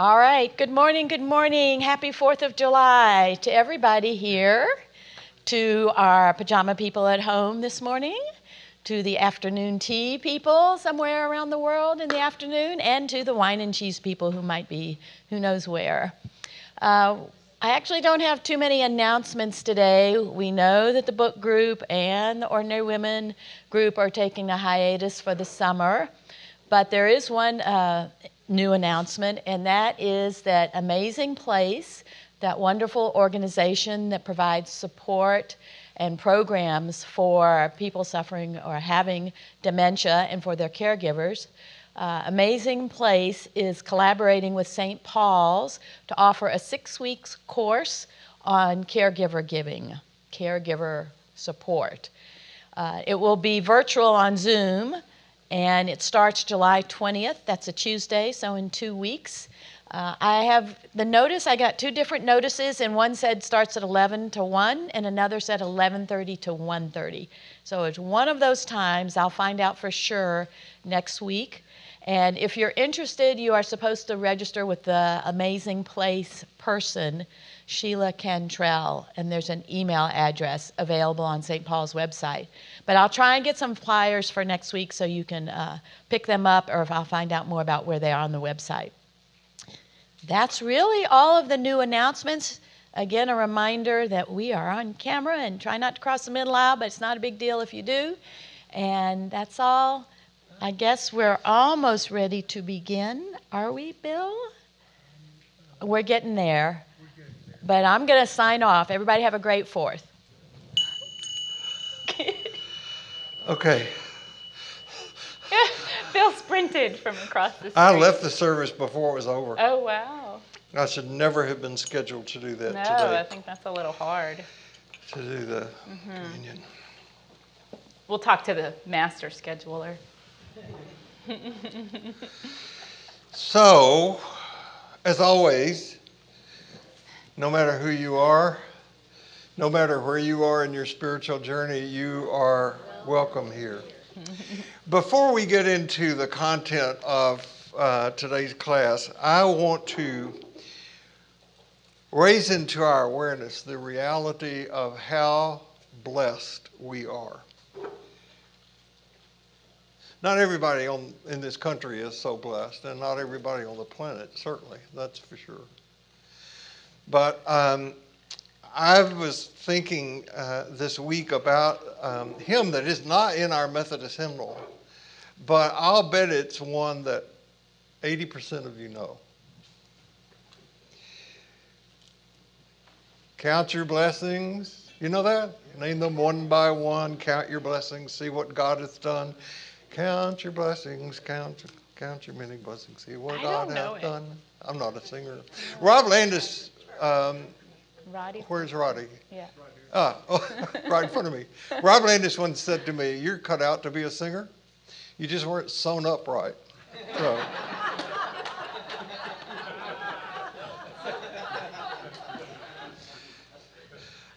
All right, good morning, good morning. Happy 4th of July to everybody here, to our pajama people at home this morning, to the afternoon tea people somewhere around the world in the afternoon, and to the wine and cheese people who might be who knows where. I actually don't have too many announcements today. We know that the book group and the Ordinary Women group are taking a hiatus for the summer, but there is one new announcement, and that is that Amazing Place, that wonderful organization that provides support and programs for people suffering or having dementia and for their caregivers. Amazing Place is collaborating with St. Paul's to offer a 6-week course on caregiver giving, caregiver support. It will be virtual on Zoom, and it starts July 20th. That's a Tuesday, so in 2 weeks. I have the notice. I got 2 different notices, and one said starts at 11 to 1, and another said 11:30 to 1:30. So it's one of those times. I'll find out for sure next week. And if you're interested, you are supposed to register with the Amazing Place person, Sheila Cantrell, and there's an email address available on St. Paul's website. But I'll try and get some flyers for next week so you can pick them up, or if I'll find out more about where they are on the website. That's really all of the new announcements. Again, a reminder that we are on camera, and try not to cross the middle aisle, but it's not a big deal if you do. And that's all. I guess we're almost ready to begin. Are we, Bill? We're getting there. But I'm going to sign off. Everybody have a great 4th. Okay. Bill sprinted from across the street. I left the service before it was over. Oh, wow. I should never have been scheduled to do that today. No, I think that's a little hard. To do the communion. We'll talk to the master scheduler. So, as always, no matter who you are, no matter where you are in your spiritual journey, you are welcome here. Before we get into the content of today's class, I want to raise into our awareness the reality of how blessed we are. Not everybody in this country is so blessed, and not everybody on the planet, certainly, that's for sure. But I was thinking this week about a hymn that is not in our Methodist hymnal, but I'll bet it's one that 80% of you know. Count your blessings. You know that? Name them one by one. Count your blessings. See what God has done. Count your blessings. Count your many blessings. See what God has done. I'm not a singer. Rob Landis. Roddy? Where's Roddy? Yeah. Right in front of me. Rob Landis once said to me, "You're cut out to be a singer. You just weren't sewn up right." So.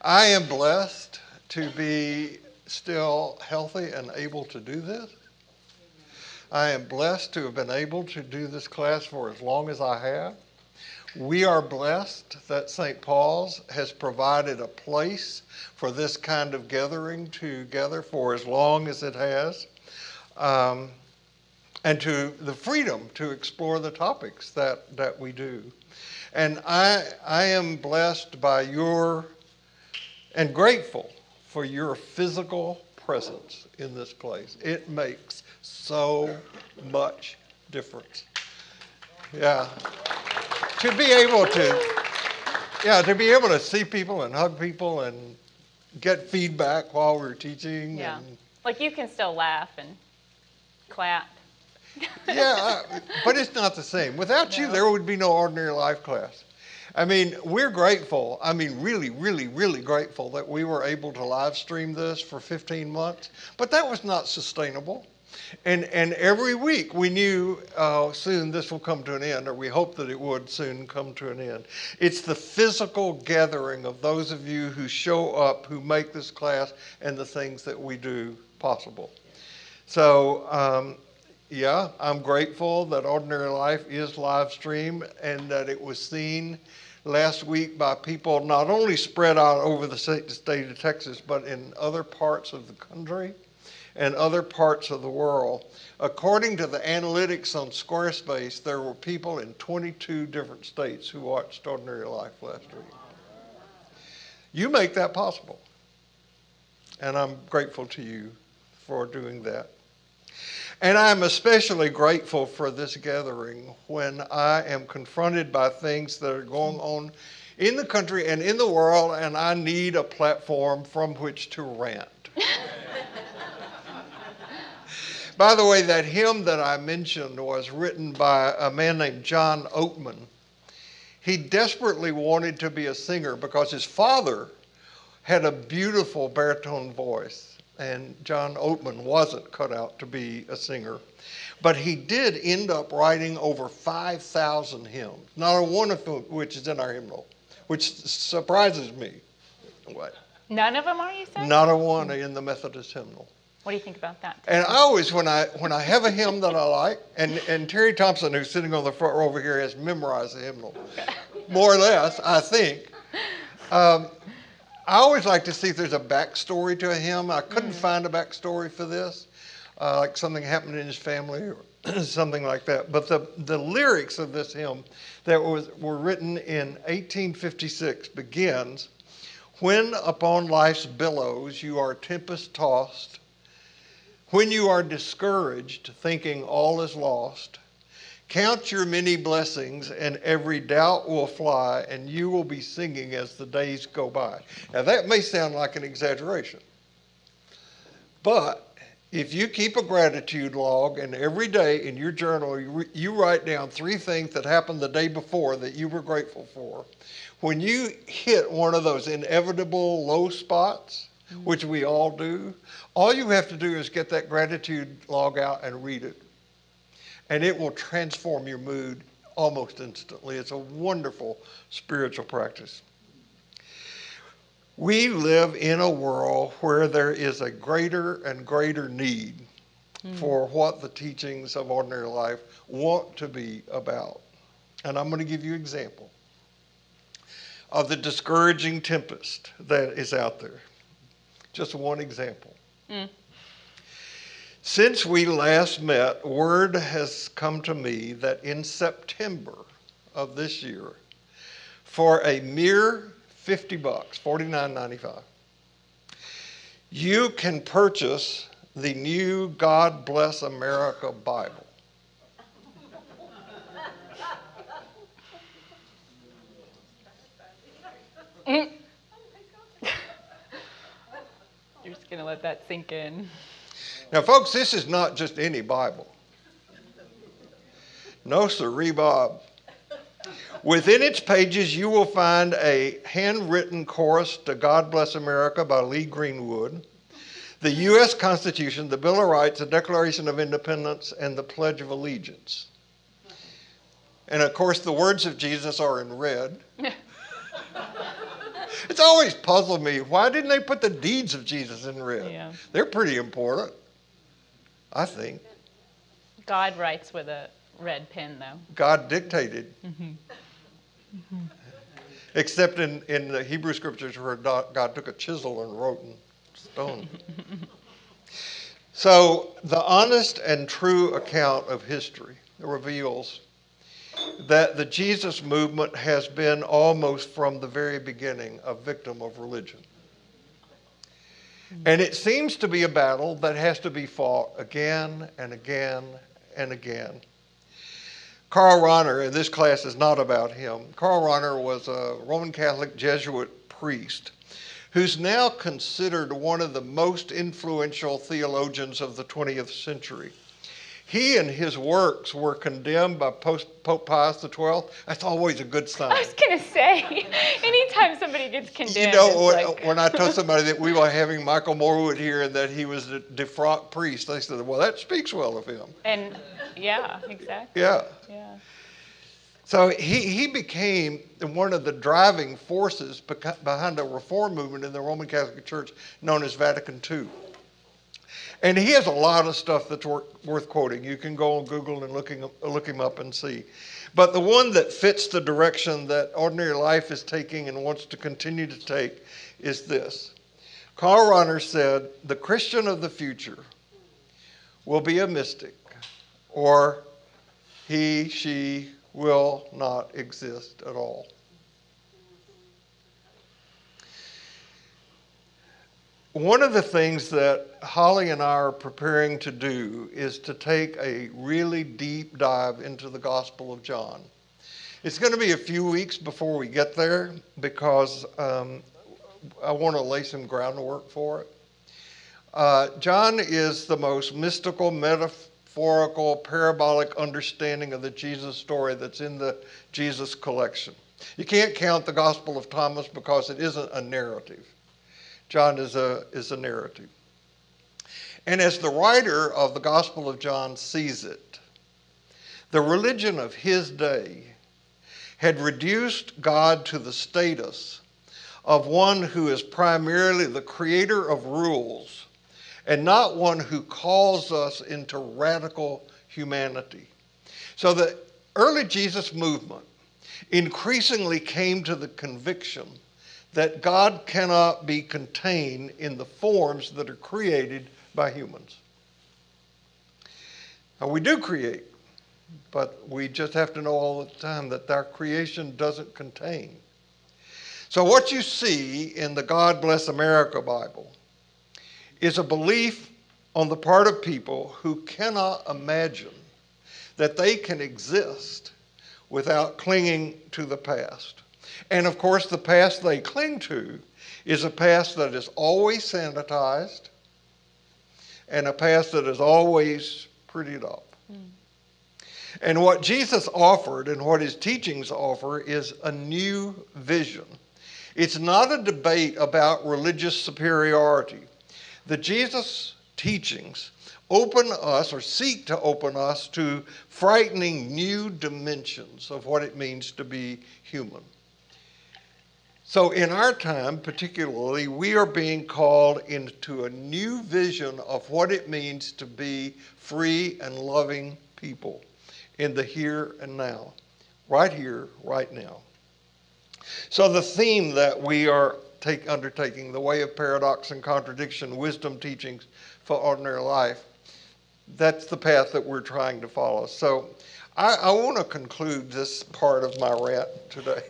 I am blessed to be still healthy and able to do this. I am blessed to have been able to do this class for as long as I have. We are blessed that St. Paul's has provided a place for this kind of gathering together for as long as it has, and to the freedom to explore the topics that we do. And I am blessed by and grateful for your physical presence in this place. It makes so much difference. Yeah. To be able to see people and hug people and get feedback while we're teaching. Yeah. Like you can still laugh and clap. Yeah, but it's not the same. Without you, there would be no Ordinary Life class. I mean, we're grateful. I mean, really, really, really grateful that we were able to live stream this for 15 months. But that was not sustainable. And every week we knew soon this will come to an end, or we hope that it would soon come to an end. It's the physical gathering of those of you who show up, who make this class and the things that we do possible. So, yeah, I'm grateful that Ordinary Life is live streamed and that it was seen last week by people not only spread out over the state of Texas, but in other parts of the country and other parts of the world. According to the analytics on Squarespace, there were people in 22 different states who watched Ordinary Life last week. You make that possible, and I'm grateful to you for doing that. And I'm especially grateful for this gathering when I am confronted by things that are going on in the country and in the world, and I need a platform from which to rant. By the way, that hymn that I mentioned was written by a man named John Oatman. He desperately wanted to be a singer because his father had a beautiful baritone voice, and John Oatman wasn't cut out to be a singer. But he did end up writing over 5,000 hymns, not a one of which is in our hymnal, which surprises me. What? None of them, are you saying? Not a one in the Methodist hymnal. What do you think about that? And I always, when I have a hymn that I like, and Terry Thompson, who's sitting on the front row over here, has memorized the hymnal, more or less, I think. I always like to see if there's a backstory to a hymn. I couldn't find a backstory for this, like something happened in his family or something like that. But the lyrics of this hymn that were written in 1856 begins, "When upon life's billows you are tempest tossed, when you are discouraged, thinking all is lost, count your many blessings and every doubt will fly, and you will be singing as the days go by." Now that may sound like an exaggeration, but if you keep a gratitude log and every day in your journal you write down 3 things that happened the day before that you were grateful for, when you hit one of those inevitable low spots, which we all do, all you have to do is get that gratitude log out and read it. And it will transform your mood almost instantly. It's a wonderful spiritual practice. We live in a world where there is a greater and greater need for what the teachings of Ordinary Life want to be about. And I'm going to give you an example of the discouraging tempest that is out there. Just one example. Since we last met, word has come to me that in September of this year, for a mere $50, $49.95, you can purchase the new God Bless America Bible. You're just going to let that sink in. Now, folks, this is not just any Bible. No, sirree, Bob. Within its pages, you will find a handwritten chorus to God Bless America by Lee Greenwood, the U.S. Constitution, the Bill of Rights, the Declaration of Independence, and the Pledge of Allegiance. And, of course, the words of Jesus are in red. It's always puzzled me, why didn't they put the deeds of Jesus in red? Yeah. They're pretty important, I think. God writes with a red pen, though. God dictated. Except in the Hebrew scriptures where God took a chisel and wrote in stone. So the honest and true account of history reveals that the Jesus movement has been almost from the very beginning a victim of religion. And it seems to be a battle that has to be fought again and again and again. Karl Reiner, and this class is not about him, Karl Reiner was a Roman Catholic Jesuit priest who's now considered one of the most influential theologians of the 20th century. He and his works were condemned by Pope Pius XII. That's always a good sign. I was going to say, anytime somebody gets condemned, You know, it's like... when I told somebody that we were having Michael Morwood here and that he was a defrocked priest, they said, well, that speaks well of him. And, yeah, exactly. Yeah. Yeah. So he became one of the driving forces behind a reform movement in the Roman Catholic Church known as Vatican II. And he has a lot of stuff that's worth quoting. You can go on Google and look him up and see. But the one that fits the direction that Ordinary Life is taking and wants to continue to take is this. Carl Reiner said, the Christian of the future will be a mystic, or he, she will not exist at all. One of the things that Holly and I are preparing to do is to take a really deep dive into the Gospel of John. It's going to be a few weeks before we get there because I want to lay some groundwork for it. John is the most mystical, metaphorical, parabolic understanding of the Jesus story that's in the Jesus collection. You can't count the Gospel of Thomas because it isn't a narrative. John is a narrative. And as the writer of the Gospel of John sees it, the religion of his day had reduced God to the status of one who is primarily the creator of rules and not one who calls us into radical humanity. So the early Jesus movement increasingly came to the conviction that God cannot be contained in the forms that are created by humans. Now, we do create, but we just have to know all the time that our creation doesn't contain. So what you see in the God Bless America Bible is a belief on the part of people who cannot imagine that they can exist without clinging to the past. And of course, the past they cling to is a past that is always sanitized and a past that is always prettied up. And what Jesus offered and what his teachings offer is a new vision. It's not a debate about religious superiority. The Jesus teachings open us or seek to open us to frightening new dimensions of what it means to be human. So in our time, particularly, we are being called into a new vision of what it means to be free and loving people in the here and now, right here, right now. So the theme that we are undertaking, the way of paradox and contradiction, wisdom teachings for ordinary life, that's the path that we're trying to follow. So I want to conclude this part of my rant today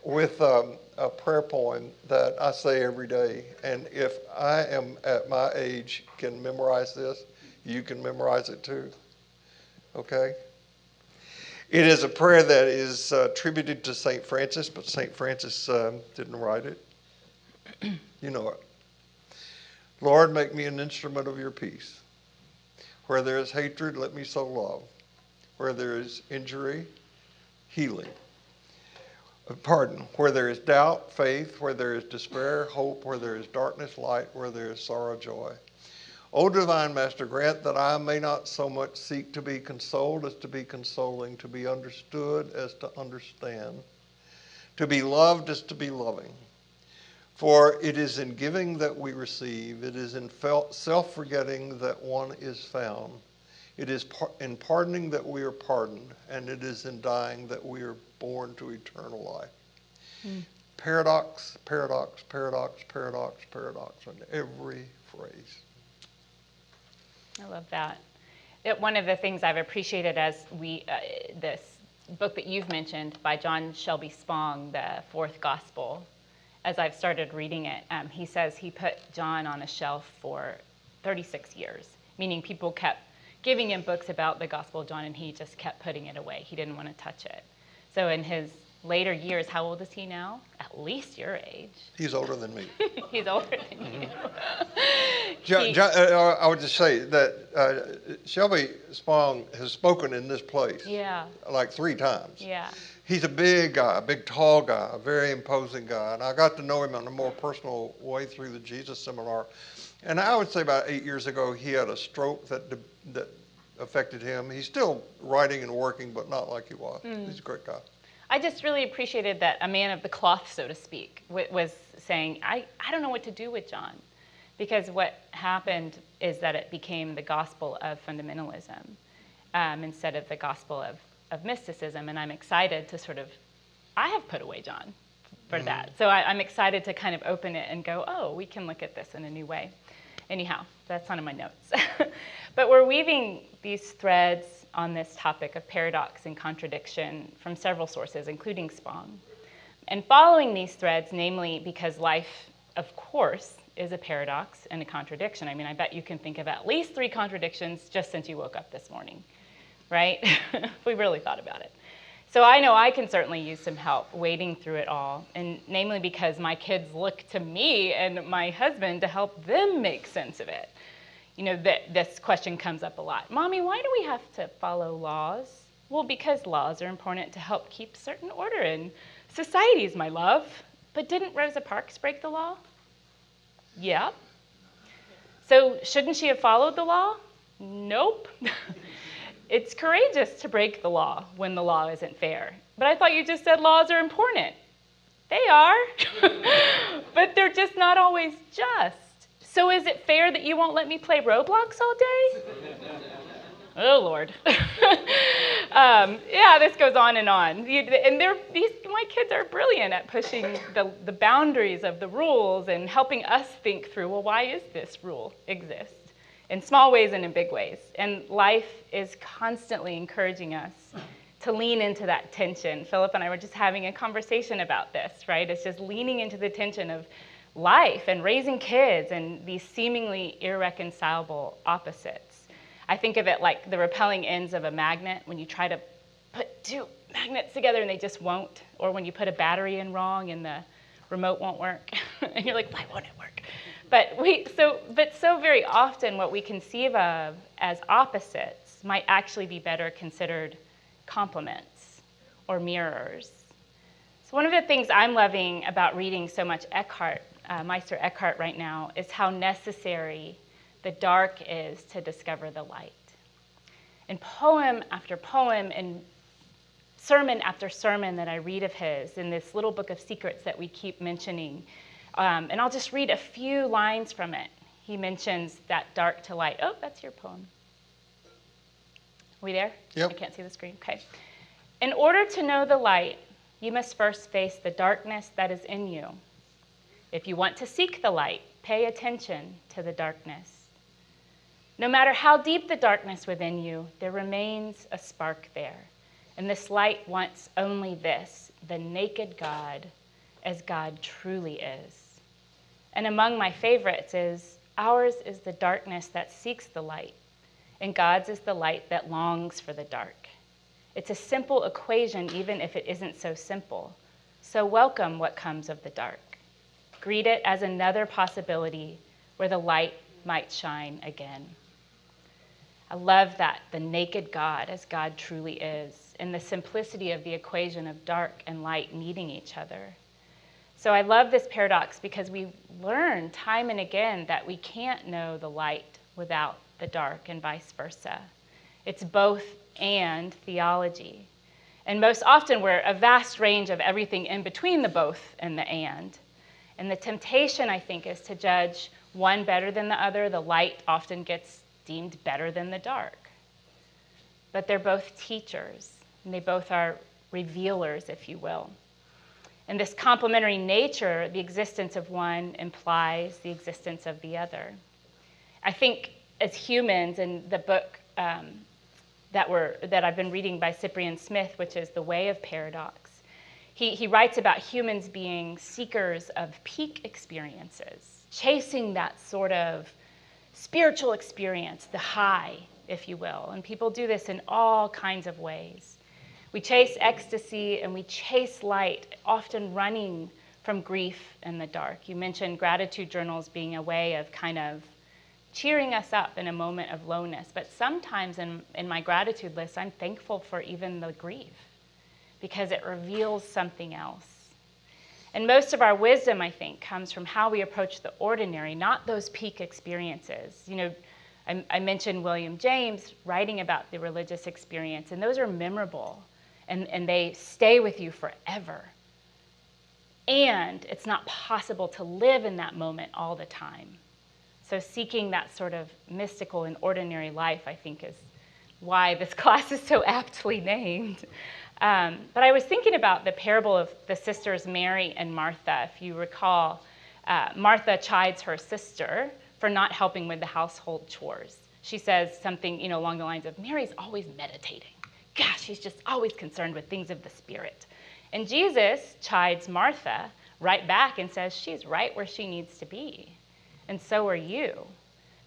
with a prayer poem that I say every day. And if I am at my age can memorize this, you can memorize it too. Okay? It is a prayer that is attributed to St. Francis, but St. Francis didn't write it. You know it. Lord, make me an instrument of your peace. Where there is hatred, let me sow love. Where there is injury, healing. Pardon. Where there is doubt, faith. Where there is despair, hope. Where there is darkness, light. Where there is sorrow, joy. O divine Master, grant that I may not so much seek to be consoled as to be consoling, to be understood as to understand, to be loved as to be loving. For it is in giving that we receive, it is in self-forgetting that one is found, it is in pardoning that we are pardoned, and it is in dying that we are born to eternal life. Paradox, paradox, paradox, paradox, paradox on every phrase. I love that. One of the things I've appreciated as this book that you've mentioned by John Shelby Spong, the Fourth Gospel, as I've started reading it, he says he put John on a shelf for 36 years, meaning people kept giving him books about the Gospel of John and he just kept putting it away. He didn't want to touch it. So in his later years, how old is he now? At least your age. He's older than me. He's older than you. I would just say that Shelby Spong has spoken in this place like 3 times. Yeah. He's a big guy, a big tall guy, a very imposing guy. And I got to know him in a more personal way through the Jesus Seminar. And I would say about 8 years ago, he had a stroke that affected him. He's still writing and working, but not like he was. He's a great guy. I just really appreciated that a man of the cloth, so to speak, was saying, I don't know what to do with John. Because what happened is that it became the gospel of fundamentalism instead of the gospel of mysticism. And I'm excited to I have put away John for that. So I'm excited to kind of open it and go, oh, we can look at this in a new way. Anyhow, that's not in my notes. But we're weaving these threads on this topic of paradox and contradiction from several sources, including Spong. And following these threads, namely because life, of course, is a paradox and a contradiction. I mean, I bet you can think of at least 3 contradictions just since you woke up this morning, right? We really thought about it. So I know I can certainly use some help wading through it all, and namely because my kids look to me and my husband to help them make sense of it. You know, this question comes up a lot. Mommy, why do we have to follow laws? Well, because laws are important to help keep certain order in societies, my love. But didn't Rosa Parks break the law? Yeah. So shouldn't she have followed the law? Nope. It's courageous to break the law when the law isn't fair. But I thought you just said laws are important. They are, but they're just not always just. So is it fair that you won't let me play Roblox all day? Oh, Lord. Yeah, this goes on. And my kids are brilliant at pushing the boundaries of the rules and helping us think through, well, why is this rule exist? In small ways and in big ways. And life is constantly encouraging us to lean into that tension. Philip and I were just having a conversation about this, right? It's just leaning into the tension of life and raising kids and these seemingly irreconcilable opposites. I think of it like the repelling ends of a magnet when you try to put 2 magnets together and they just won't, or when you put a battery in wrong and the remote won't work. And you're like, why won't it work? But so very often what we conceive of as opposites might actually be better considered complements or mirrors. So one of the things I'm loving about reading so much Meister Eckhart right now is how necessary the dark is to discover the light. In poem after poem and sermon after sermon that I read of his in this little book of secrets that we keep mentioning, and I'll just read a few lines from it. He mentions that dark to light. Oh, that's your poem. Are we there? Yep. I can't see the screen. Okay. In order to know the light, you must first face the darkness that is in you. If you want to seek the light, pay attention to the darkness. No matter how deep the darkness within you, there remains a spark there. And this light wants only this, the naked God, as God truly is. And among my favorites is, ours is the darkness that seeks the light, and God's is the light that longs for the dark. It's a simple equation, even if it isn't so simple. So welcome what comes of the dark. Greet it as another possibility where the light might shine again. I love that, the naked God as God truly is, and the simplicity of the equation of dark and light meeting each other. So I love this paradox because we learn time and again that we can't know the light without the dark and vice versa. It's both and theology. And most often we're a vast range of everything in between the both and the and. And the temptation, I think, is to judge one better than the other. The light often gets deemed better than the dark. But they're both teachers, and they both are revealers, if you will. And this complementary nature, the existence of one implies the existence of the other. I think as humans, in the book that I've been reading by Cyprian Smith, which is The Way of Paradox, he writes about humans being seekers of peak experiences, chasing that sort of spiritual experience, the high, if you will. And people do this in all kinds of ways. We chase ecstasy and we chase light, often running from grief and the dark. You mentioned gratitude journals being a way of kind of cheering us up in a moment of lowness. But sometimes in my gratitude list, I'm thankful for even the grief because it reveals something else. And most of our wisdom, I think, comes from how we approach the ordinary, not those peak experiences. You know, I mentioned William James writing about the religious experience, and those are memorable, and they stay with you forever. And it's not possible to live in that moment all the time. So seeking that sort of mystical and ordinary life, I think, is why this class is so aptly named. But I was thinking about the parable of the sisters Mary and Martha. If you recall, Martha chides her sister for not helping with the household chores. She says something, along the lines of, Mary's always meditating. Gosh, she's just always concerned with things of the Spirit. And Jesus chides Martha right back and says, she's right where she needs to be. And so are you.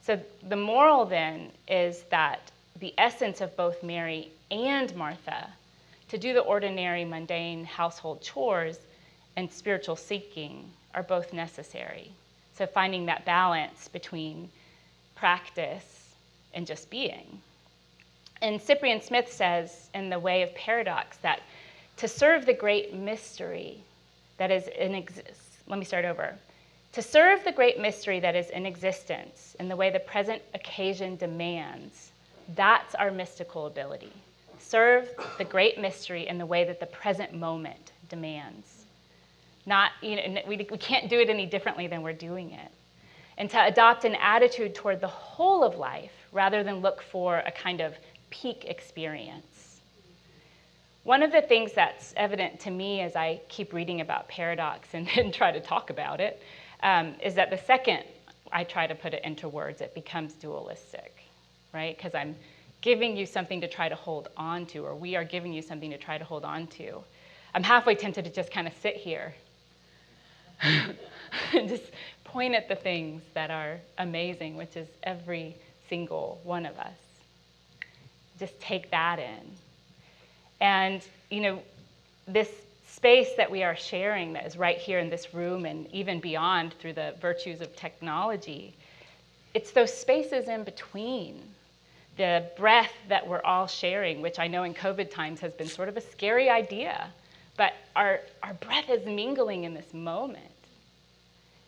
So the moral then is that the essence of both Mary and Martha, to do the ordinary, mundane household chores and spiritual seeking, are both necessary. So finding that balance between practice and just being. And Cyprian Smith says in The Way of Paradox that to serve the great mystery that is in existence, let me start over. To serve the great mystery that is in existence in the way the present occasion demands, that's our mystical ability. Serve the great mystery in the way that the present moment demands. Not, we can't do it any differently than we're doing it. And to adopt an attitude toward the whole of life rather than look for a kind of peak experience. One of the things that's evident to me as I keep reading about paradox and then try to talk about it is that the second I try to put it into words, it becomes dualistic, right? Because I'm giving you something to try to hold on to, or we are giving you something to try to hold on to. I'm halfway tempted to just kind of sit here and just point at the things that are amazing, which is every single one of us. Just take that in. And, this space that we are sharing that is right here in this room and even beyond through the virtues of technology, it's those spaces in between. The breath that we're all sharing, which I know in COVID times has been sort of a scary idea, but our breath is mingling in this moment.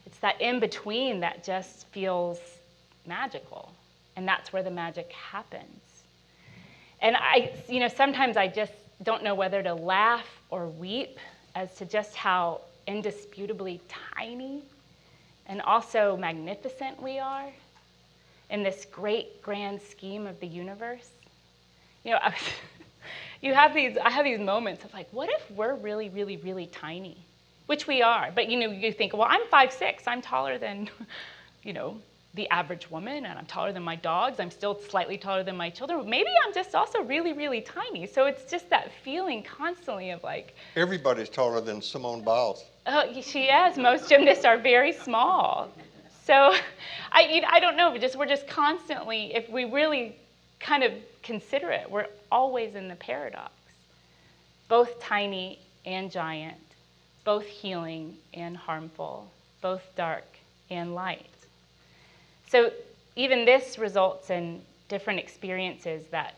It's that in-between that just feels magical, and that's where the magic happens. And sometimes I just don't know whether to laugh or weep as to just how indisputably tiny and also magnificent we are in this great grand scheme of the universe. I have these moments of like, what if we're really, really, really tiny? Which we are. But you think, well, I'm 5'6", I'm taller than, the average woman, and I'm taller than my dogs. I'm still slightly taller than my children. Maybe I'm just also really, really tiny. So it's just that feeling constantly of like... Everybody's taller than Simone Biles. Oh, she is. Most gymnasts are very small. So I don't know, but we're just constantly, if we really kind of consider it, we're always in the paradox. Both tiny and giant, both healing and harmful, both dark and light. So even this results in different experiences that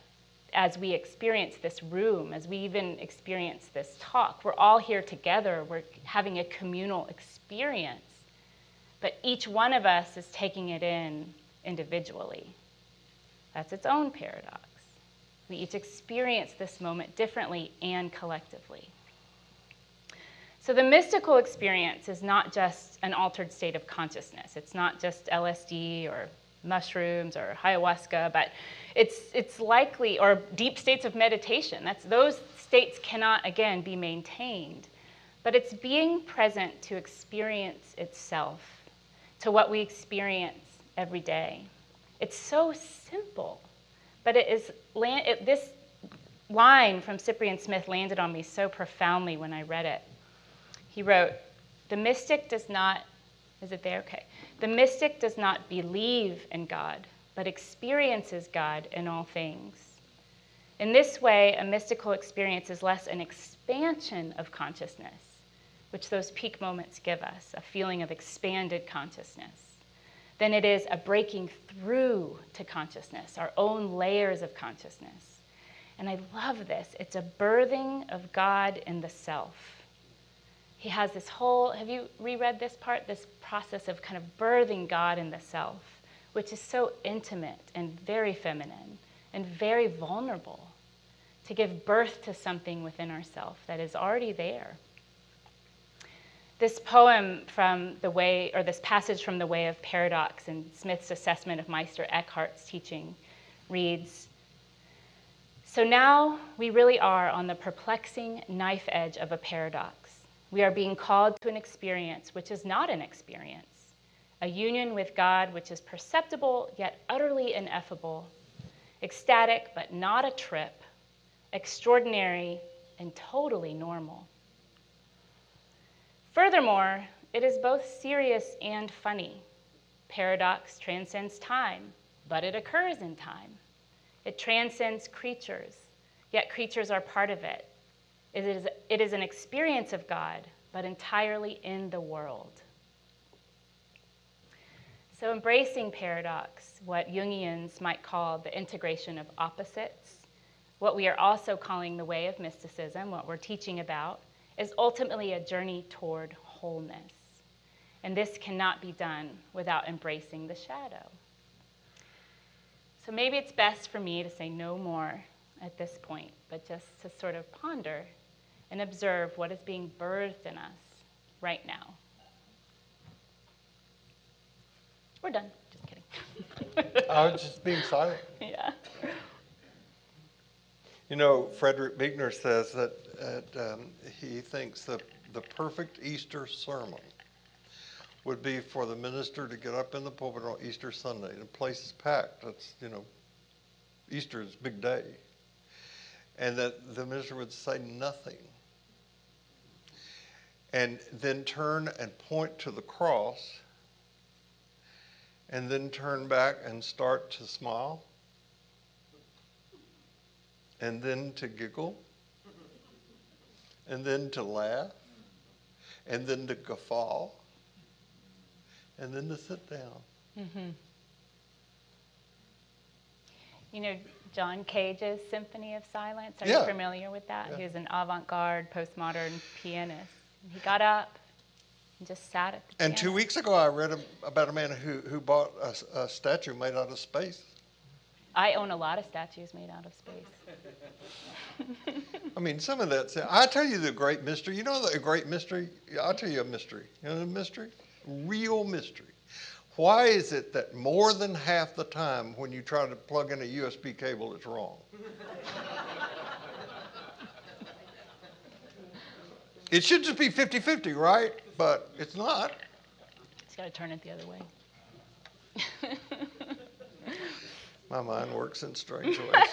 as we experience this room, as we even experience this talk, we're all here together, we're having a communal experience, but each one of us is taking it in individually. That's its own paradox. We each experience this moment differently and collectively. So the mystical experience is not just an altered state of consciousness. It's not just LSD or mushrooms or ayahuasca, but it's likely, or deep states of meditation. Those states cannot, again, be maintained. But it's being present to experience itself, to what we experience every day. It's so simple, but this line from Cyprian Smith landed on me so profoundly when I read it. He wrote, "The mystic does not," is it there? Okay. "The mystic does not believe in God, but experiences God in all things. In this way, a mystical experience is less an expansion of consciousness, which those peak moments give us, a feeling of expanded consciousness, than it is a breaking through to consciousness, our own layers of consciousness. And I love this. It's a birthing of God in the self." He has this whole, have you reread this part? This process of kind of birthing God in the self, which is so intimate and very feminine and very vulnerable, to give birth to something within ourselves that is already there. This poem from the way, or this passage from The Way of Paradox in Smith's assessment of Meister Eckhart's teaching reads, "So now we really are on the perplexing knife edge of a paradox. We are being called to an experience which is not an experience, a union with God which is perceptible yet utterly ineffable, ecstatic but not a trip, extraordinary and totally normal. Furthermore, it is both serious and funny. Paradox transcends time, but it occurs in time. It transcends creatures, yet creatures are part of it. It is an experience of God, but entirely in the world." So embracing paradox, what Jungians might call the integration of opposites, what we are also calling the way of mysticism, what we're teaching about, is ultimately a journey toward wholeness. And this cannot be done without embracing the shadow. So maybe it's best for me to say no more at this point, but just to sort of ponder and observe what is being birthed in us right now. We're done. Just kidding. I was just being silent. Yeah. You know, Frederick Buechner says that he thinks that the perfect Easter sermon would be for the minister to get up in the pulpit on Easter Sunday. The place is packed. That's, Easter is a big day. And that the minister would say nothing. And then turn and point to the cross. And then turn back and start to smile. And then to giggle. And then to laugh. And then to guffaw. And then to sit down. Mm-hmm. You know John Cage's Symphony of Silence? Are you familiar with that? Yeah. He was an avant-garde, postmodern pianist. He got up and just sat at the piano. And 2 weeks ago, I read about a man who bought a statue made out of space. I own a lot of statues made out of space. I mean, some of that. I'll tell you the great mystery. You know the great mystery? I'll tell you a mystery. You know the mystery? Real mystery. Why is it that more than half the time when you try to plug in a USB cable, it's wrong? It should just be 50-50, right? But it's not. Just got to turn it the other way. My mind works in strange ways.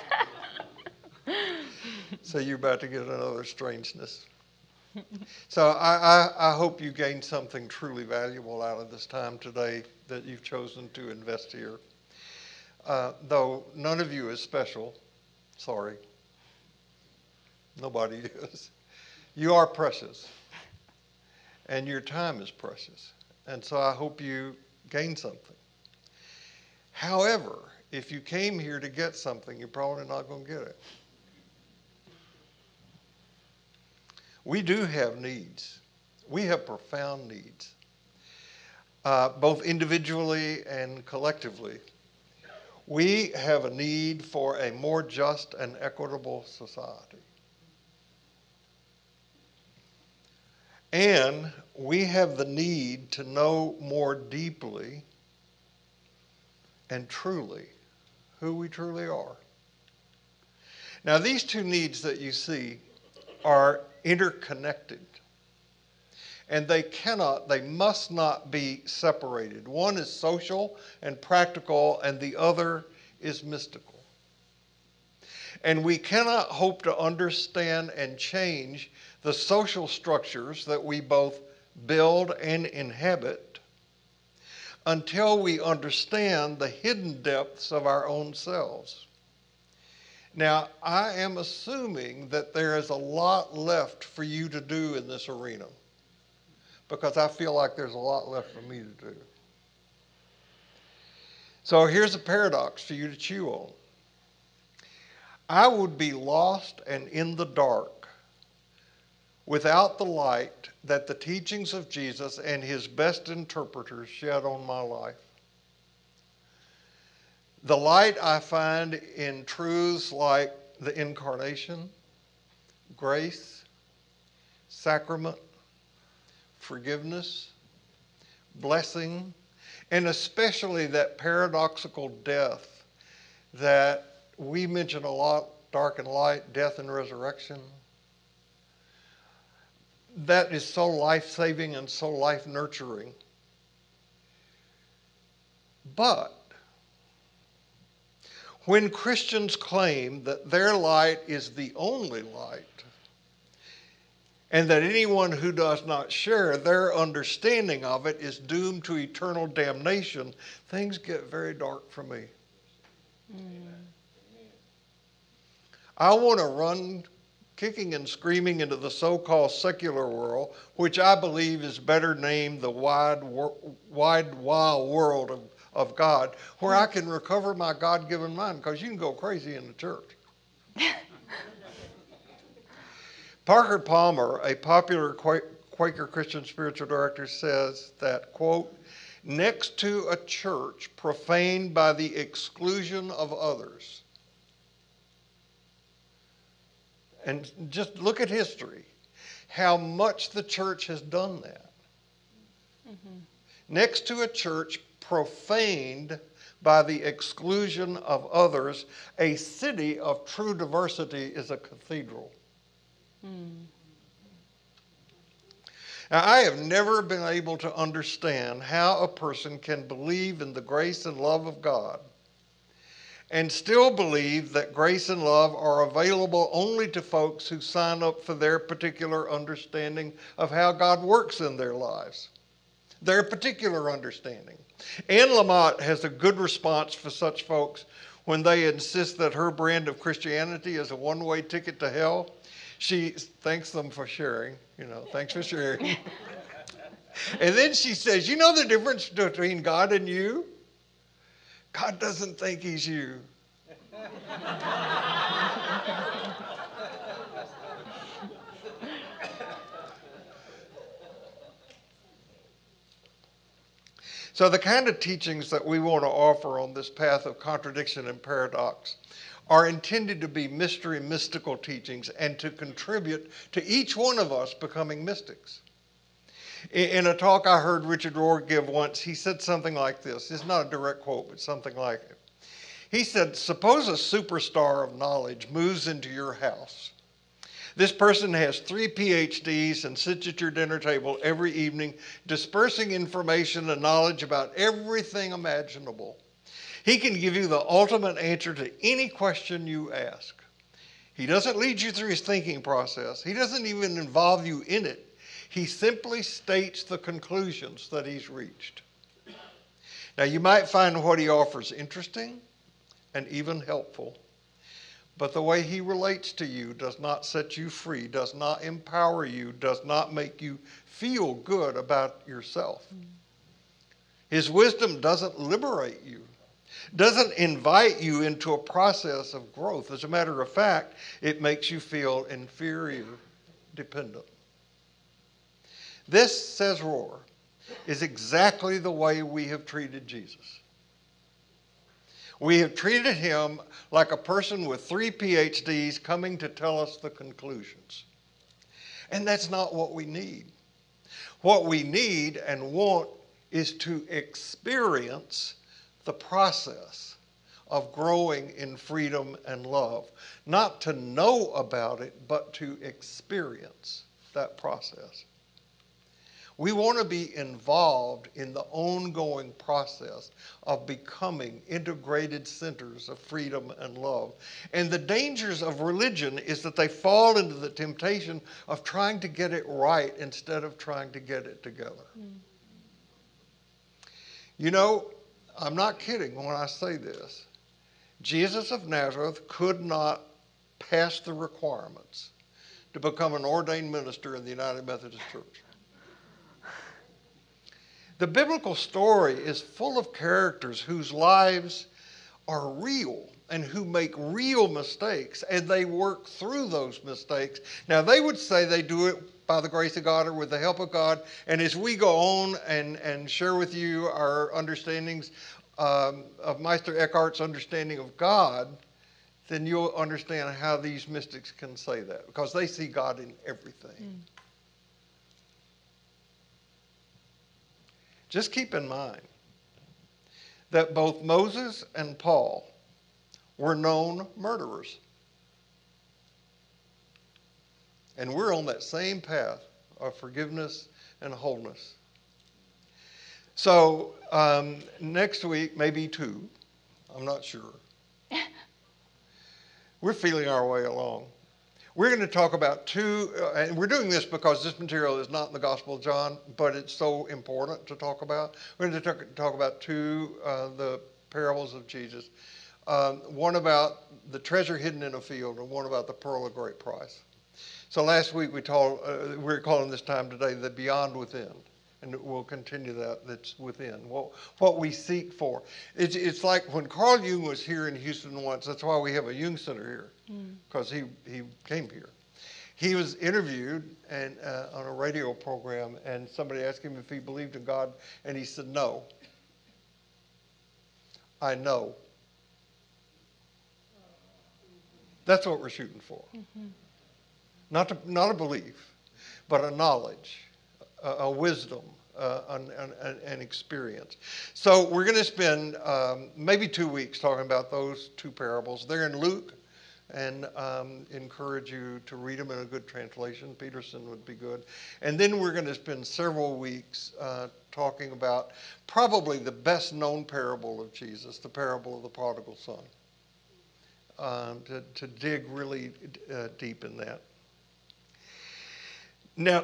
So you're about to get another strangeness. So I hope you gained something truly valuable out of this time today that you've chosen to invest here. Though none of you is special, sorry. Nobody is. You are precious. And your time is precious. And so I hope you gain something. However, if you came here to get something, you're probably not going to get it. We do have needs. We have profound needs, both individually and collectively. We have a need for a more just and equitable society. And we have the need to know more deeply and truly who we truly are. Now, these two needs that you see are interconnected. And they must not be separated. One is social and practical, and the other is mystical. And we cannot hope to understand and change the social structures that we both build and inhabit until we understand the hidden depths of our own selves. Now, I am assuming that there is a lot left for you to do in this arena, because I feel like there's a lot left for me to do. So here's a paradox for you to chew on. I would be lost and in the dark without the light that the teachings of Jesus and his best interpreters shed on my life. The light I find in truths like the incarnation, grace, sacrament, forgiveness, blessing, and especially that paradoxical death that we mention a lot, dark and light, death and resurrection. That is so life-saving and so life-nurturing. But when Christians claim that their light is the only light, and that anyone who does not share their understanding of it is doomed to eternal damnation, things get very dark for me. I want to run kicking and screaming into the so-called secular world, which I believe is better named the wide, wild world of God, where I can recover my God-given mind, because you can go crazy in the church. Parker Palmer, a popular Quaker Christian spiritual director, says that, quote, next to a church profaned by the exclusion of others. And just look at history, how much the church has done that. Mm-hmm. Next to a church profaned by the exclusion of others, a city of true diversity is a cathedral. Now, I have never been able to understand how a person can believe in the grace and love of God and still believe that grace and love are available only to folks who sign up for their particular understanding of how God works in their lives, their particular understanding. Anne Lamott has a good response for such folks when they insist that her brand of Christianity is a one-way ticket to hell. She thanks them for sharing, thanks for sharing. And then she says, you know the difference between God and you? God doesn't think he's you. So the kind of teachings that we want to offer on this path of contradiction and paradox are intended to be mystery, mystical teachings and to contribute to each one of us becoming mystics. In a talk I heard Richard Rohr give once, he said something like this. It's not a direct quote, but something like it. He said, suppose a superstar of knowledge moves into your house. This person has 3 PhDs and sits at your dinner table every evening dispersing information and knowledge about everything imaginable. He can give you the ultimate answer to any question you ask. He doesn't lead you through his thinking process. He doesn't even involve you in it. He simply states the conclusions that he's reached. Now, you might find what he offers interesting and even helpful, but the way he relates to you does not set you free, does not empower you, does not make you feel good about yourself. His wisdom doesn't liberate you, doesn't invite you into a process of growth. As a matter of fact, it makes you feel inferior, dependent. This, says Rohr, is exactly the way we have treated Jesus. We have treated him like a person with 3 PhDs coming to tell us the conclusions. And that's not what we need. What we need and want is to experience the process of growing in freedom and love. Not to know about it, but to experience that process. We want to be involved in the ongoing process of becoming integrated centers of freedom and love. And the dangers of religion is that they fall into the temptation of trying to get it right instead of trying to get it together. You know, I'm not kidding when I say this. Jesus of Nazareth could not pass the requirements to become an ordained minister in the United Methodist Church. The biblical story is full of characters whose lives are real and who make real mistakes, and they work through those mistakes. Now, they would say they do it by the grace of God or with the help of God, and as we go on and share with you our understandings of Meister Eckhart's understanding of God, then you'll understand how these mystics can say that, because they see God in everything. just keep in mind that both Moses and Paul were known murderers. And we're on that same path of forgiveness and wholeness. So next week, maybe 2, I'm not sure. We're feeling our way along. We're going to talk about 2, and we're doing this because this material is not in the Gospel of John, but it's so important to talk about. We're going to talk about 2 the parables of Jesus. One about the treasure hidden in a field, and one about the pearl of great price. So last week we're calling this time today the Beyond Within. And we'll continue that's within, what we seek for. It's like when Carl Jung was here in Houston once, that's why we have a Jung Center here, because he came here. He was interviewed and on a radio program, and somebody asked him if he believed in God, and he said, no. I know. That's what we're shooting for. Not a belief, but a knowledge. A wisdom, an experience. So we're going to spend maybe 2 weeks talking about those 2 parables. They're in Luke, and encourage you to read them in a good translation. Peterson would be good. And then we're going to spend several weeks talking about probably the best known parable of Jesus, the parable of the prodigal son, to dig really deep in that. Now,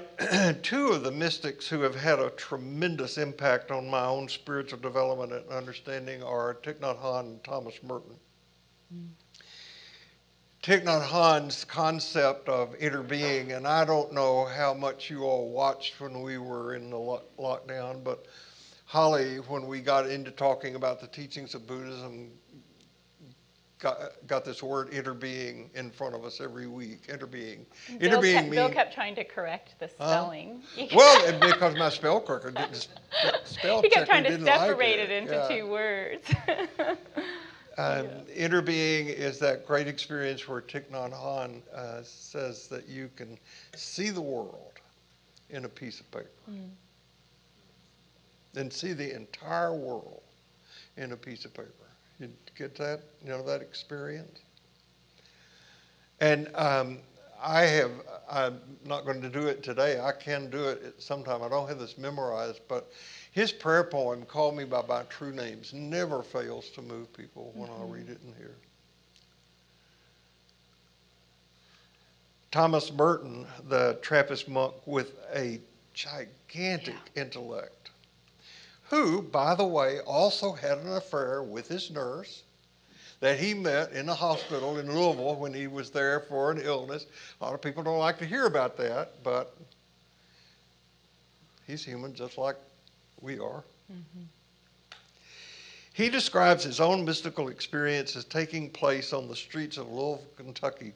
2 of the mystics who have had a tremendous impact on my own spiritual development and understanding are Thich Nhat Hanh and Thomas Merton. Thich Nhat Hanh's concept of inner being, and I don't know how much you all watched when we were in the lockdown, but Holly, when we got into talking about the teachings of Buddhism, got this word inner being in front of us every week. Inner being. Bill kept trying to correct the spelling. Well, because my spell checker didn't spell He kept checker trying to didn't separate like it into 2 words. Inner being is that great experience where Thich Nhat Hanh says that you can see the world in a piece of paper. And see the entire world in a piece of paper. You get that? You know, that experience? And I'm not going to do it today. I can do it sometime. I don't have this memorized, but his prayer poem, Call Me by My True Names, never fails to move people when I read it in here. Thomas Merton, the Trappist monk with a gigantic intellect, who, by the way, also had an affair with his nurse that he met in a hospital in Louisville when he was there for an illness. A lot of people don't like to hear about that, but he's human just like we are. He describes his own mystical experience as taking place on the streets of Louisville, Kentucky,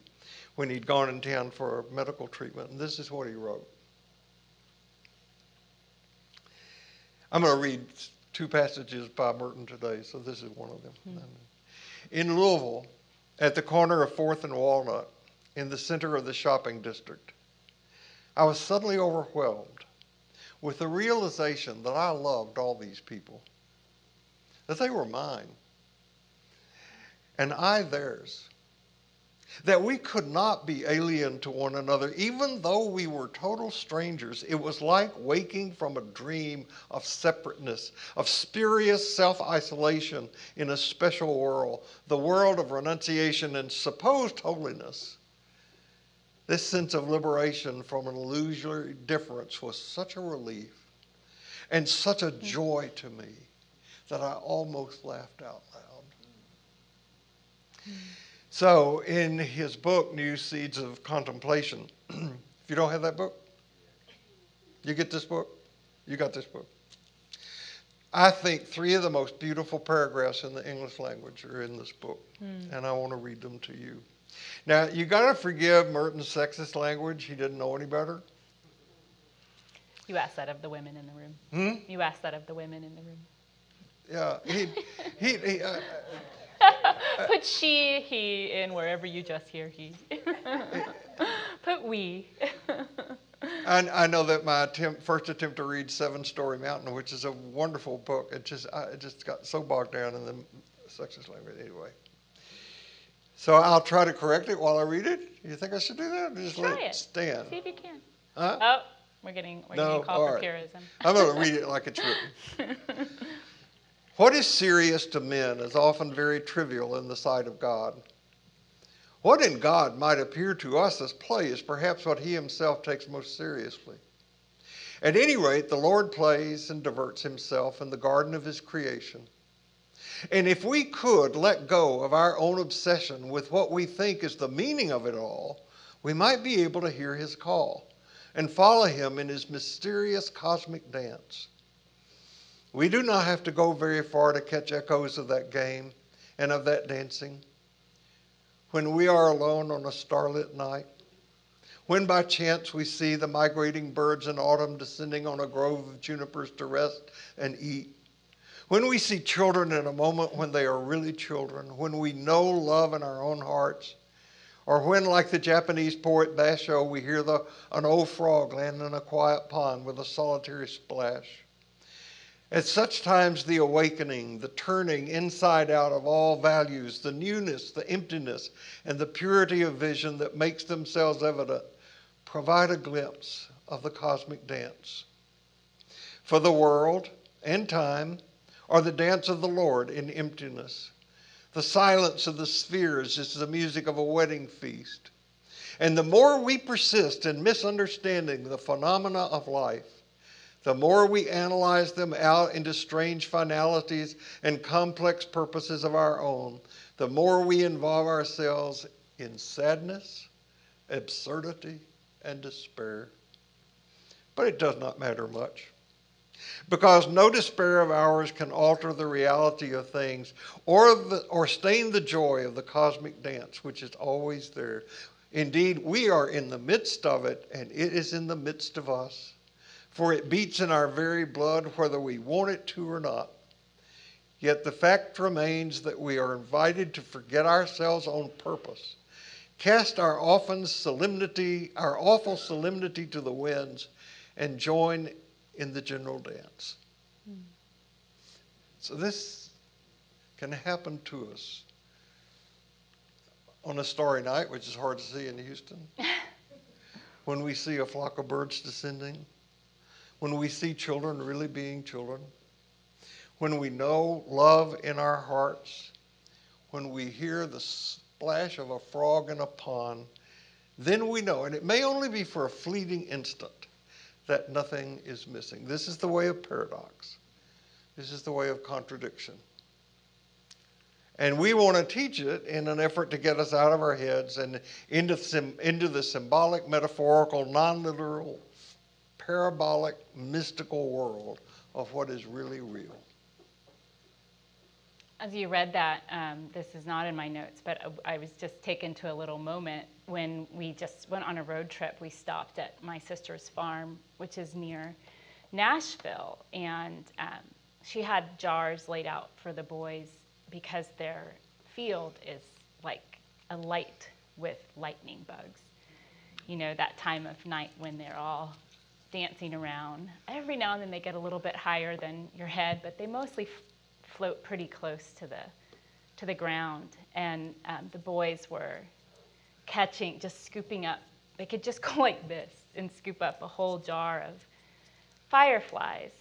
when he'd gone in town for medical treatment. And this is what he wrote. I'm going to read 2 passages by Merton today, so this is one of them. In Louisville, at the corner of 4th and Walnut, in the center of the shopping district, I was suddenly overwhelmed with the realization that I loved all these people, that they were mine, and I theirs, that we could not be alien to one another, even though we were total strangers. It was like waking from a dream of separateness, of spurious self-isolation in a special world, the world of renunciation and supposed holiness. This sense of liberation from an illusory difference was such a relief and such a joy to me that I almost laughed out loud. So in his book, New Seeds of Contemplation, if you don't have that book, you get this book, you got this book. I think 3 of the most beautiful paragraphs in the English language are in this book, and I want to read them to you. Now, you got to forgive Merton's sexist language. He didn't know any better. You asked that of the women in the room. You asked that of the women in the room. Yeah, Put she, he in wherever you just hear he. Put we. I know that my first attempt to read Seven Story Mountain, which is a wonderful book, it just got so bogged down in the sexist language anyway. So I'll try to correct it while I read it. You think I should do that? Or just Try let it it. stand? See if you can. Huh? Oh, we're getting called for right. purism. I'm going to read it like it's written. What is serious to men is often very trivial in the sight of God. What in God might appear to us as play is perhaps what he himself takes most seriously. At any rate, the Lord plays and diverts himself in the garden of his creation. And if we could let go of our own obsession with what we think is the meaning of it all, we might be able to hear his call and follow him in his mysterious cosmic dance. We do not have to go very far to catch echoes of that game and of that dancing. When we are alone on a starlit night, when by chance we see the migrating birds in autumn descending on a grove of junipers to rest and eat, when we see children in a moment when they are really children, when we know love in our own hearts, or when, like the Japanese poet Basho, we hear an old frog land in a quiet pond with a solitary splash. At such times, the awakening, the turning inside out of all values, the newness, the emptiness, and the purity of vision that makes themselves evident provide a glimpse of the cosmic dance. For the world and time are the dance of the Lord in emptiness. The silence of the spheres is the music of a wedding feast. And the more we persist in misunderstanding the phenomena of life, the more we analyze them out into strange finalities and complex purposes of our own, the more we involve ourselves in sadness, absurdity, and despair. But it does not matter much, because no despair of ours can alter the reality of things or stain the joy of the cosmic dance, which is always there. Indeed, we are in the midst of it, and it is in the midst of us. For it beats in our very blood whether we want it to or not. Yet the fact remains that we are invited to forget ourselves on purpose, cast our awful solemnity to the winds, and join in the general dance. So this can happen to us on a starry night, which is hard to see in Houston, when we see a flock of birds descending, when we see children really being children, when we know love in our hearts, when we hear the splash of a frog in a pond, then we know, and it may only be for a fleeting instant, that nothing is missing. This is the way of paradox. This is the way of contradiction. And we want to teach it in an effort to get us out of our heads and into the symbolic, metaphorical, non-literal, parabolic, mystical world of what is really real. As you read that, this is not in my notes, but I was just taken to a little moment when we just went on a road trip. We stopped at my sister's farm, which is near Nashville, and she had jars laid out for the boys because their field is like alight with lightning bugs. You know, that time of night when they're all dancing around. Every now and then they get a little bit higher than your head, but they mostly float pretty close to the ground. And the boys were catching, just scooping up. They could just go like this and scoop up a whole jar of fireflies,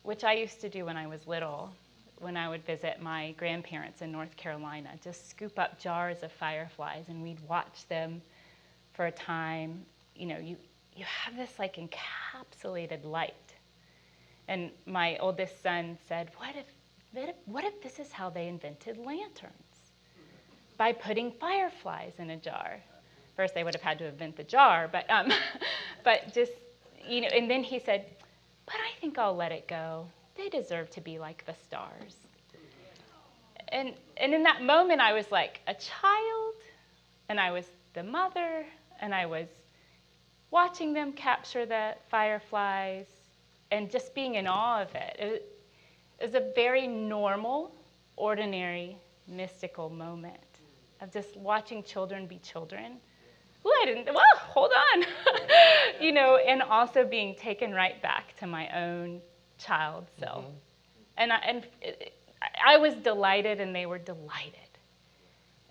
which I used to do when I was little, when I would visit my grandparents in North Carolina. Just scoop up jars of fireflies, and we'd watch them for a time. You know, you have this like encapsulated light. And my oldest son said, what if this is how they invented lanterns? By putting fireflies in a jar. First, they would have had to invent the jar, but just, you know, and then he said, but I think I'll let it go. They deserve to be like the stars. And in that moment, I was like a child, and I was the mother, and I was watching them capture the fireflies and just being in awe of it. It was a very normal, ordinary, mystical moment of just watching children be children, Ooh, I didn't, well, hold on. And also being taken right back to my own child self. And I was delighted and they were delighted.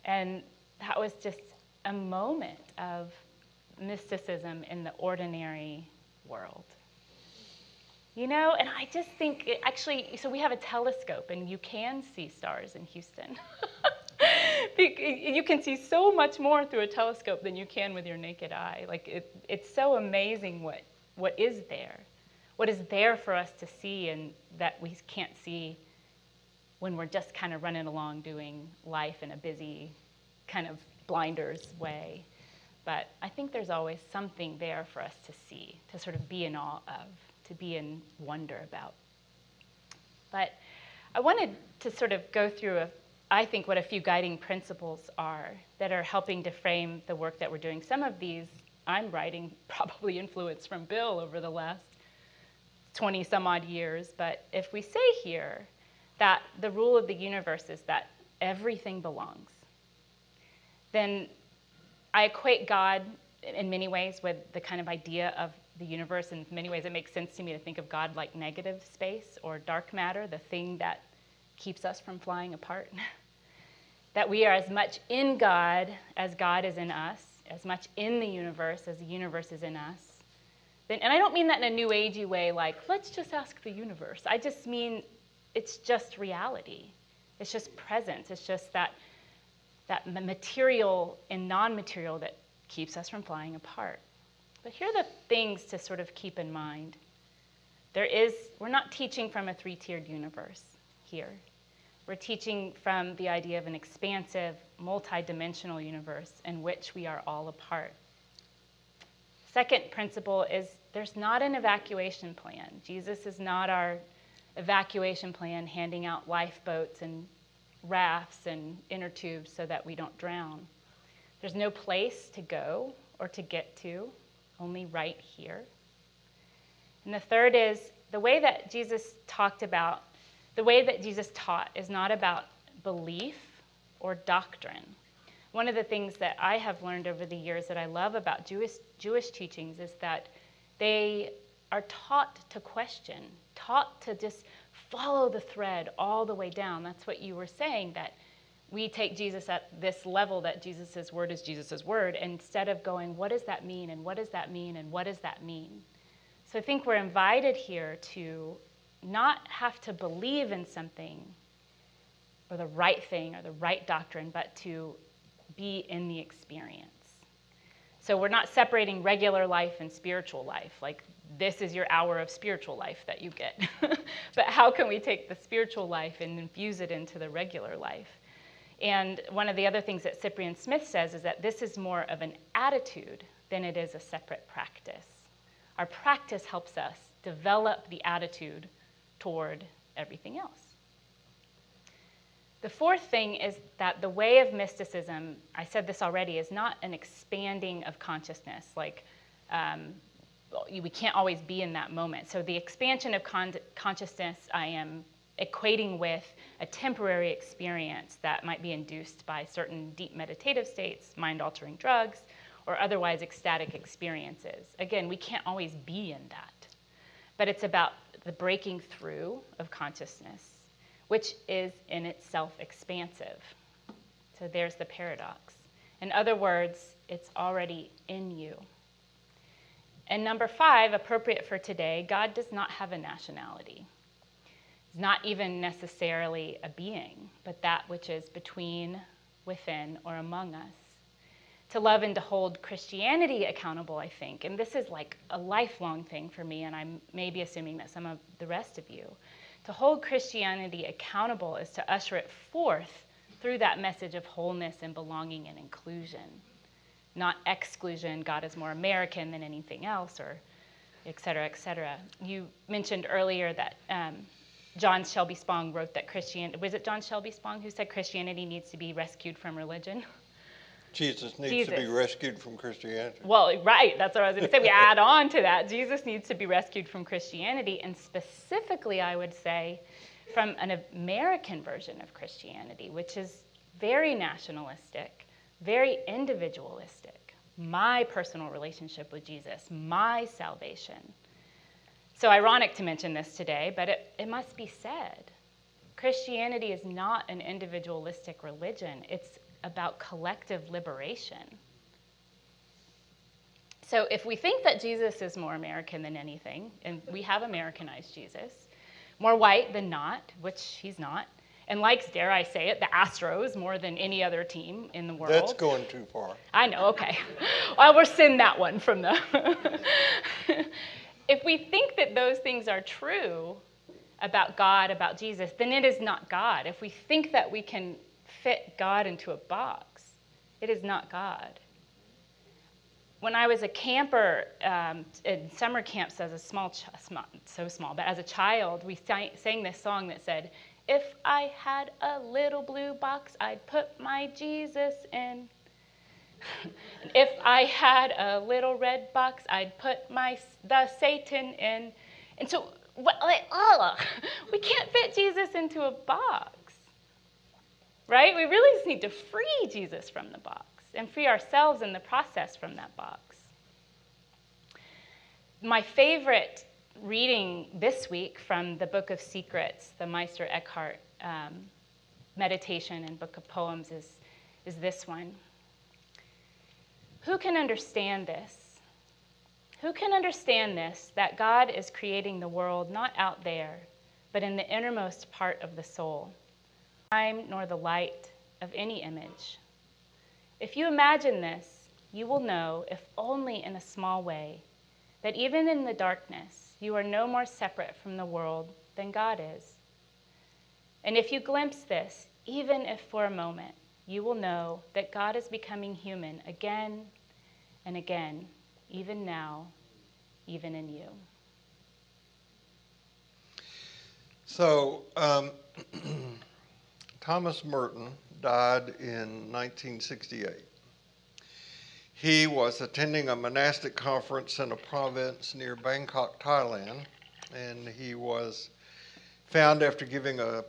And that was just a moment of mysticism in the ordinary world. And I just think, so we have a telescope and you can see stars in Houston. You can see so much more through a telescope than you can with your naked eye. Like it's so amazing what is there for us to see and that we can't see when we're just kind of running along doing life in a busy kind of blinders way. But I think there's always something there for us to see, to sort of be in awe of, to be in wonder about. But I wanted to sort of go through I think what a few guiding principles are that are helping to frame the work that we're doing. Some of these I'm writing probably influenced from Bill over the last 20 some odd years. But if we say here that the rule of the universe is that everything belongs, then I equate God in many ways with the kind of idea of the universe. In many ways, it makes sense to me to think of God like negative space or dark matter, the thing that keeps us from flying apart. That we are as much in God as God is in us, as much in the universe as the universe is in us. And I don't mean that in a new agey way, like, let's just ask the universe. I just mean it's just reality. It's just presence. It's just that material and non-material that keeps us from flying apart. But here are the things to sort of keep in mind. We're not teaching from a three-tiered universe here. We're teaching from the idea of an expansive, multi-dimensional universe in which we are all a part. Second principle is there's not an evacuation plan. Jesus is not our evacuation plan, handing out lifeboats and rafts and inner tubes so that we don't drown. There's no place to go or to get to, only right here. And the third is the way that Jesus taught is not about belief or doctrine. One of the things that I have learned over the years that I love about Jewish teachings is that they are taught to question, taught to just follow the thread all the way down. That's what you were saying, that we take Jesus at this level, that Jesus' word is Jesus' word, instead of going, what does that mean, and what does that mean, and what does that mean? So I think we're invited here to not have to believe in something or the right thing or the right doctrine, but to be in the experience. So we're not separating regular life and spiritual life, like this is your hour of spiritual life that you get. But how can we take the spiritual life and infuse it into the regular life? And one of the other things that Cyprian Smith says is that this is more of an attitude than it is a separate practice. Our practice helps us develop the attitude toward everything else. The fourth thing is that the way of mysticism, I said this already, is not an expanding of consciousness. Like, we can't always be in that moment. So the expansion of consciousness I am equating with a temporary experience that might be induced by certain deep meditative states, mind-altering drugs, or otherwise ecstatic experiences. Again, we can't always be in that. But it's about the breaking through of consciousness, which is in itself expansive. So there's the paradox. In other words, it's already in you. And number 5, appropriate for today, God does not have a nationality. It's not even necessarily a being, but that which is between, within, or among us. To love and to hold Christianity accountable, I think, and this is like a lifelong thing for me, and I'm maybe assuming that some of the rest of you, to hold Christianity accountable is to usher it forth through that message of wholeness and belonging and inclusion, not exclusion, God is more American than anything else, or et cetera, et cetera. You mentioned earlier that John Shelby Spong wrote that was it John Shelby Spong who said Christianity needs to be rescued from religion? Jesus needs to be rescued from Christianity. Well, right, that's what I was going to say. We add on to that. Jesus needs to be rescued from Christianity, and specifically, I would say, from an American version of Christianity, which is very nationalistic, very individualistic, my personal relationship with Jesus, my salvation. So ironic to mention this today, but it must be said. Christianity is not an individualistic religion. It's about collective liberation. So if we think that Jesus is more American than anything, and we have Americanized Jesus, more white than not, which he's not, and likes, dare I say it, the Astros more than any other team in the world. That's going too far. I know, okay. Well, we'll send that one from the... If we think that those things are true about God, about Jesus, then it is not God. If we think that we can fit God into a box, it is not God. When I was a camper in summer camps as a so small, but as a child, we sang this song that said, "If I had a little blue box, I'd put my Jesus in. If I had a little red box, I'd put the Satan in." And so, we can't fit Jesus into a box, right? We really just need to free Jesus from the box and free ourselves in the process from that box. My favorite reading this week from the Book of Secrets, the Meister Eckhart meditation and book of poems, is this one. Who can understand this? Who can understand this, that God is creating the world not out there, but in the innermost part of the soul, time nor the light of any image? If you imagine this, you will know, if only in a small way, that even in the darkness, you are no more separate from the world than God is. And if you glimpse this, even if for a moment, you will know that God is becoming human again and again, even now, even in you. So, Thomas Merton died in 1968. He was attending a monastic conference in a province near Bangkok, Thailand, and he was found after giving a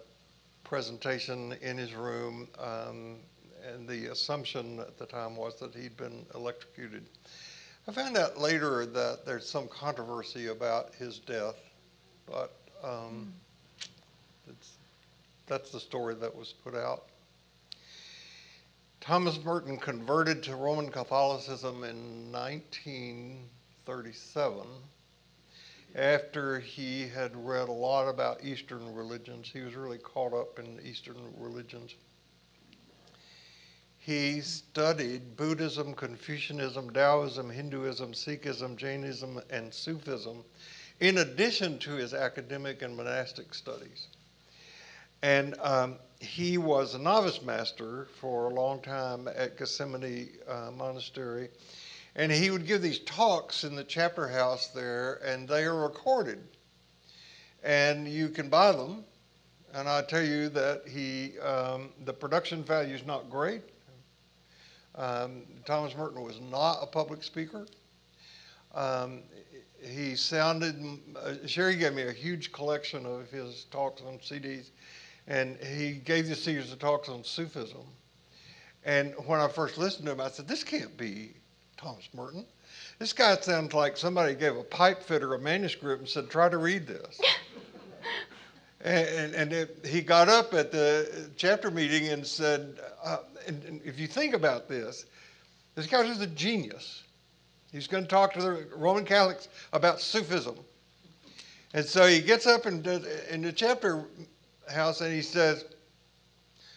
presentation in his room, and the assumption at the time was that he'd been electrocuted. I found out later that there's some controversy about his death, but that's the story that was put out. Thomas Merton converted to Roman Catholicism in 1937 after he had read a lot about Eastern religions. He was really caught up in Eastern religions. He studied Buddhism, Confucianism, Taoism, Hinduism, Sikhism, Jainism, and Sufism, in addition to his academic and monastic studies. And he was a novice master for a long time at Gethsemane Monastery. And he would give these talks in the chapter house there, and they are recorded. And you can buy them. And I tell you that the production value is not great. Thomas Merton was not a public speaker. He sounded, Sherry gave me a huge collection of his talks on CDs, and he gave the series of talks on Sufism. And when I first listened to him, I said, this can't be Thomas Merton. This guy sounds like somebody gave a pipe fitter a manuscript and said, try to read this. He got up at the chapter meeting and said, and if you think about this guy is a genius. He's going to talk to the Roman Catholics about Sufism. And so he gets up in the chapter house and he says,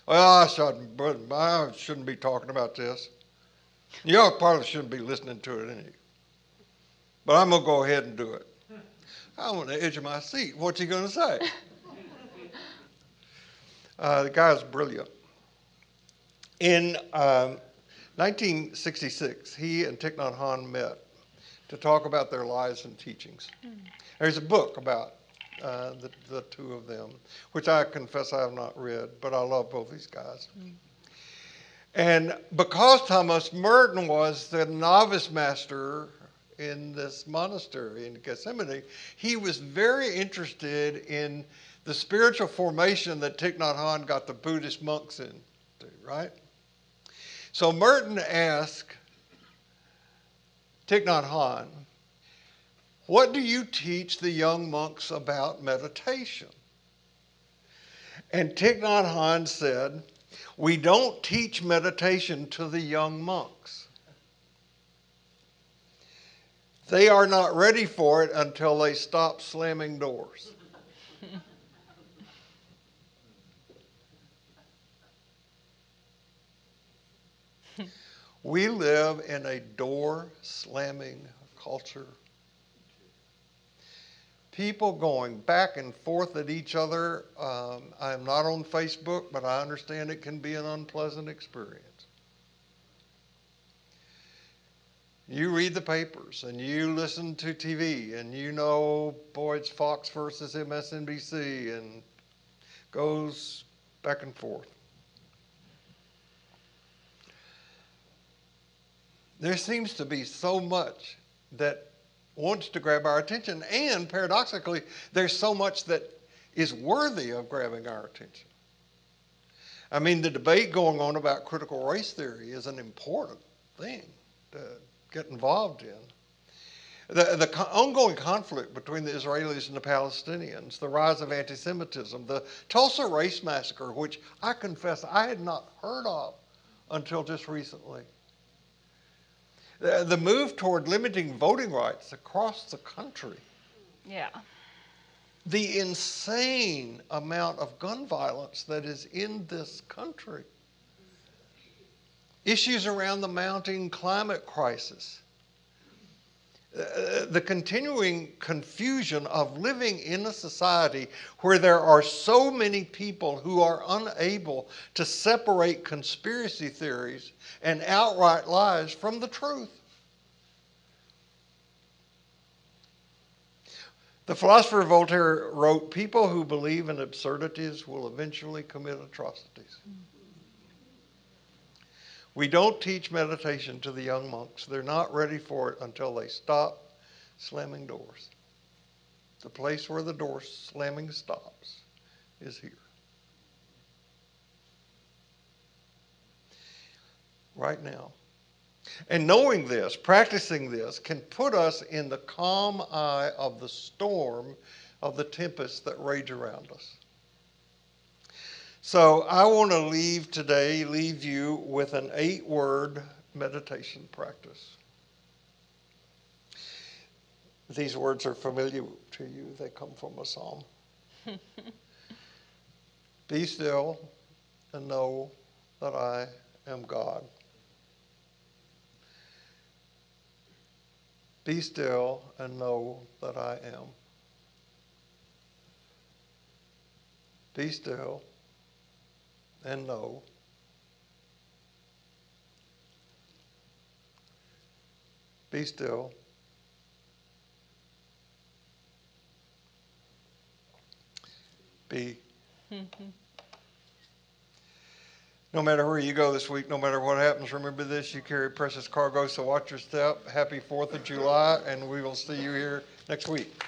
well, I shouldn't be talking about this. Y'all probably shouldn't be listening to it anyway. But I'm going to go ahead and do it. I'm on the edge of my seat. What's he going to say? The guy's brilliant. In 1966, he and Thich Nhat Hanh met to talk about their lives and teachings. There's a book about the two of them, which I confess I have not read, but I love both these guys. And because Thomas Merton was the novice master in this monastery in Gethsemane, he was very interested in the spiritual formation that Thich Nhat Hanh got the Buddhist monks into, right? So Merton asked Thich Nhat Hanh, what do you teach the young monks about meditation? And Thich Nhat Hanh said, we don't teach meditation to the young monks. They are not ready for it until they stop slamming doors. We live in a door-slamming culture. People going back and forth at each other. I'm not on Facebook, but I understand it can be an unpleasant experience. You read the papers and you listen to TV and you know, boy, it's Fox versus MSNBC and goes back and forth. There seems to be so much that wants to grab our attention, and paradoxically, there's so much that is worthy of grabbing our attention. I mean, the debate going on about critical race theory is an important thing to get involved in. The ongoing conflict between the Israelis and the Palestinians, the rise of anti-Semitism, the Tulsa race massacre, which I confess I had not heard of until just recently. The move toward limiting voting rights across the country. Yeah. The insane amount of gun violence that is in this country. Issues around the mounting climate crisis. The continuing confusion of living in a society where there are so many people who are unable to separate conspiracy theories and outright lies from the truth. The philosopher Voltaire wrote, people who believe in absurdities will eventually commit atrocities. We don't teach meditation to the young monks. They're not ready for it until they stop slamming doors. The place where the door slamming stops is here. Right now. And knowing this, practicing this, can put us in the calm eye of the storm of the tempest that rage around us. So I want to leave you with an 8-word meditation practice. These words are familiar to you. They come from a psalm. Be still and know that I am God. Be still and know that I am. Be still and know. Be still. Be. No matter where you go this week, no matter what happens, remember this, you carry precious cargo, so watch your step. Happy 4th of July, and we will see you here next week.